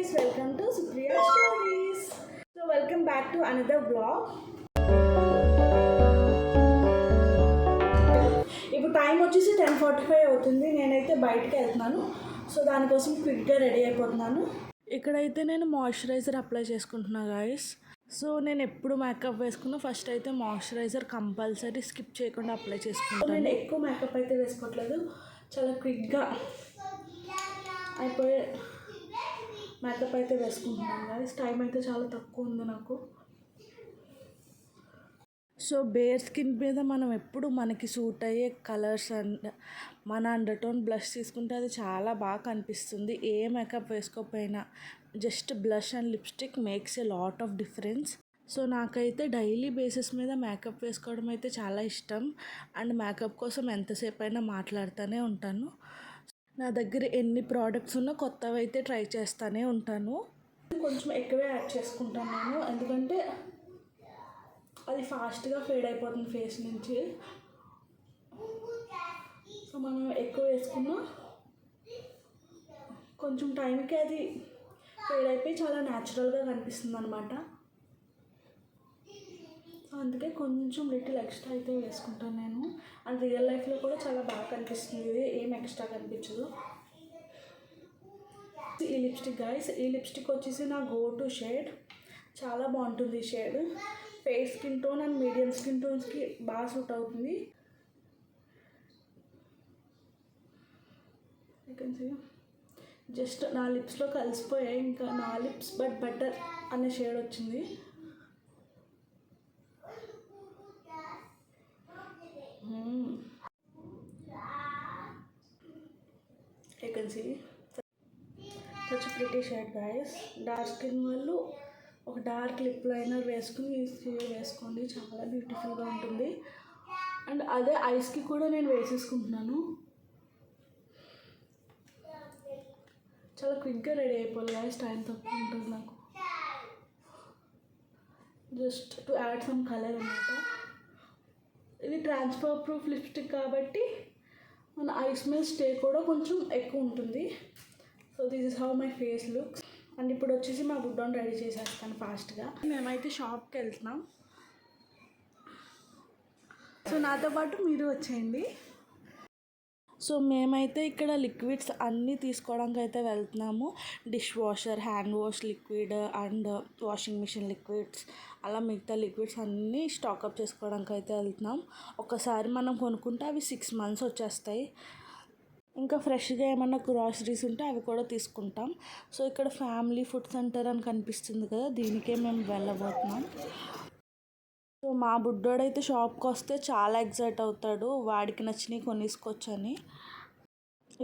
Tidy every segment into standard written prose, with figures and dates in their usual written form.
guys, welcome to Supriya Stories. So welcome back to another vlog. ఇప్పుడు time వచ్చేసి 10:45 అవుతుంది. నేనైతే బయటకు వెళ్తున్నాను. సో దానికోసం క్విక్గా రెడీ అయిపోతున్నాను. ఇక్కడైతే నేను మాయిశ్చరైజర్ అప్లై చేసుకుంటున్నా గాయస్. సో నేను ఎప్పుడు మేకప్ వేసుకున్నా ఫస్ట్ అయితే మాయిశ్చరైజర్ కంపల్సరీ స్కిప్ చేయకుండా అప్లై చేసుకుంటాను. నేను ఎక్కువ మేకప్ అయితే వేసుకోవట్లేదు, చాలా క్విక్గా అయిపోయే మేకప్ అయితే వేసుకుంటున్నాను గాయస్. టైం అయితే చాలా తక్కువ ఉంది నాకు. సో బేర్ స్కిన్ మీద మనం ఎప్పుడు మనకి సూట్ అయ్యే కలర్స్ అండ్ మన అండర్టోన్ బ్లష్ తీసుకుంటే అది చాలా బాగా కనిపిస్తుంది. ఏ మేకప్ వేసుకోకపోయినా just blush and lipstick makes a lot of difference. So నాకైతే డైలీ బేసిస్ మీద మేకప్ వేసుకోవడం అయితే చాలా ఇష్టం. అండ్ మేకప్ కోసం ఎంతసేపు అయినా మాట్లాడుతూనే ఉంటాను. నా దగ్గర ఎన్ని ప్రోడక్ట్స్ ఉన్నా కొత్తవి అయితే ట్రై చేస్తూనే ఉంటాను. కొంచెం ఎక్కువే యాడ్ చేసుకుంటాను నేను, ఎందుకంటే అది ఫాస్ట్గా ఫేడ్ అయిపోతుంది ఫేస్ నుంచి. సో మనం ఎక్కువ వేసుకున్నా కొంచెం టైంకి అది ఫేడ్ అయిపోయి చాలా న్యాచురల్గా కనిపిస్తుంది అనమాట. సో అందుకే కొంచెం లిటిల్ ఎక్స్ట్రా అయితే వేసుకుంటాను నేను. అండ్ రియల్ లైఫ్లో కూడా చాలా బాగా కనిపిస్తుంది, ఇది ఏం ఎక్స్ట్రా కనిపించదు. ఈ లిప్స్టిక్ గాయస్, ఈ లిప్స్టిక్ వచ్చేసి నా గో టు షేడ్. చాలా బాగుంటుంది ఈ shade. Fair skin tone and medium skin టోన్స్కి బాగా సూట్ అవుతుంది. జస్ట్ నా లిప్స్లో కలిసిపోయాయి. ఇంకా నా లిప్స్ బట్ బెటర్ అనే షేడ్ వచ్చింది. You can see such a pretty shade guys. Dark skin వాళ్ళు ఒక డార్క్ లిప్ లైనర్ వేసుకుని వేసుకోండి, చాలా బ్యూటిఫుల్గా ఉంటుంది. అండ్ అదే ఐస్కి కూడా నేను వేసేసుకుంటున్నాను. చాలా క్విక్గా రెడీ అయిపోవాలి గాయస్, టైం తక్కువ ఉంటుంది నాకు. Just to add some colour అన్నమాట. ఇది ట్రాన్స్ఫర్ ప్రూఫ్ లిప్స్టిక్ కాబట్టి మన ఐస్ మీద స్టే కూడా కొంచెం ఎక్కువ ఉంటుంది. So this is how my face looks. And ఇప్పుడు వచ్చేసి మా బుడ్డోని రెడీ చేసేస్తాను ఫాస్ట్గా. మేమైతే షాప్కి వెళ్తున్నాం. సో నాతో పాటు మీరు వచ్చేయండి. సో మేమైతే ఇక్కడ లిక్విడ్స్ అన్నీ తీసుకోవడానికి అయితే వెళ్తున్నాము. Dish washer, hand wash liquid and washing machine liquids, అలా మిగతా లిక్విడ్స్ అన్నీ స్టాకప్ చేసుకోవడానికి అయితే వెళ్తున్నాం. ఒకసారి మనం కొనుక్కుంటే అవి 6 months వచ్చేస్తాయి. ఇంకా ఫ్రెష్గా ఏమన్నా గ్రాసరీస్ ఉంటే అవి కూడా తీసుకుంటాం. సో ఇక్కడ ఫ్యామిలీ ఫుడ్ సెంటర్ అని కనిపిస్తుంది కదా, దీనికే మేము వెళ్ళబోతున్నాం. సో మా బుడ్డోడైతే షాప్కి వస్తే చాలా ఎక్సైట్ అవుతాడు, వాడికి నచ్చినవి కొనేసుకోవచ్చని.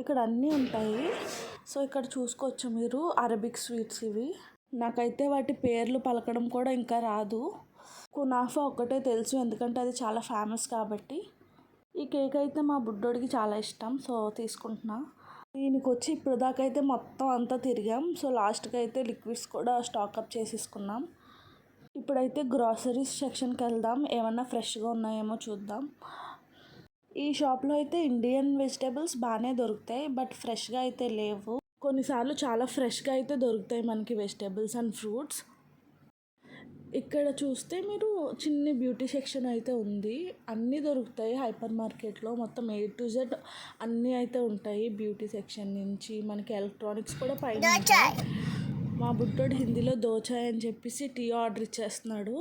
ఇక్కడ అన్నీ ఉంటాయి. సో ఇక్కడ చూసుకోవచ్చు మీరు అరబిక్ స్వీట్స్ ఇవి. నాకైతే వాటి పేర్లు పలకడం కూడా ఇంకా రాదు. కునాఫా ఒక్కటే తెలుసు, ఎందుకంటే అది చాలా ఫేమస్ కాబట్టి. ఈ కేక్ అయితే మా బుడ్డోడికి చాలా ఇష్టం, సో తీసుకుంటున్నా. దీనికి వచ్చి ఇప్పుడు దాకా అయితే మొత్తం అంతా తిరిగాం. సో లాస్ట్కి అయితే లిక్విడ్స్ కూడా స్టాకప్ చేసేసుకున్నాం. ఇప్పుడైతే గ్రాసరీస్ సెక్షన్కి వెళ్దాం, ఏమన్నా ఫ్రెష్గా ఉన్నాయేమో చూద్దాం. ఈ షాప్లో అయితే ఇండియన్ వెజిటేబుల్స్ బాగానే దొరుకుతాయి, బట్ ఫ్రెష్గా అయితే లేవు. కొన్నిసార్లు చాలా ఫ్రెష్గా అయితే దొరుకుతాయి మనకి వెజిటేబుల్స్ అండ్ ఫ్రూట్స్. ఇక్కడ చూస్తే మీరు చిన్న బ్యూటీ సెక్షన్ అయితే ఉంది, అన్నీ దొరుకుతాయి హైపర్ మార్కెట్లో. మొత్తం A to Z అన్నీ అయితే ఉంటాయి. బ్యూటీ సెక్షన్ నుంచి మనకి ఎలక్ట్రానిక్స్ కూడా పైన ఉంటాయి. మా బుడ్డోడు హిందీలో దోచాయ్ అని చెప్పేసి టీ ఆర్డర్ ఇచ్చేస్తున్నాడు.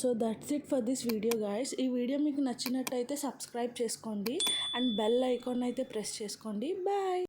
So that's it for this video guys. ఈ వీడియో మీకు నచ్చినట్టయితే సబ్స్క్రైబ్ చేసుకోండి అండ్ బెల్ ఐకాన్ అయితే ప్రెస్ చేసుకోండి. బాయ్.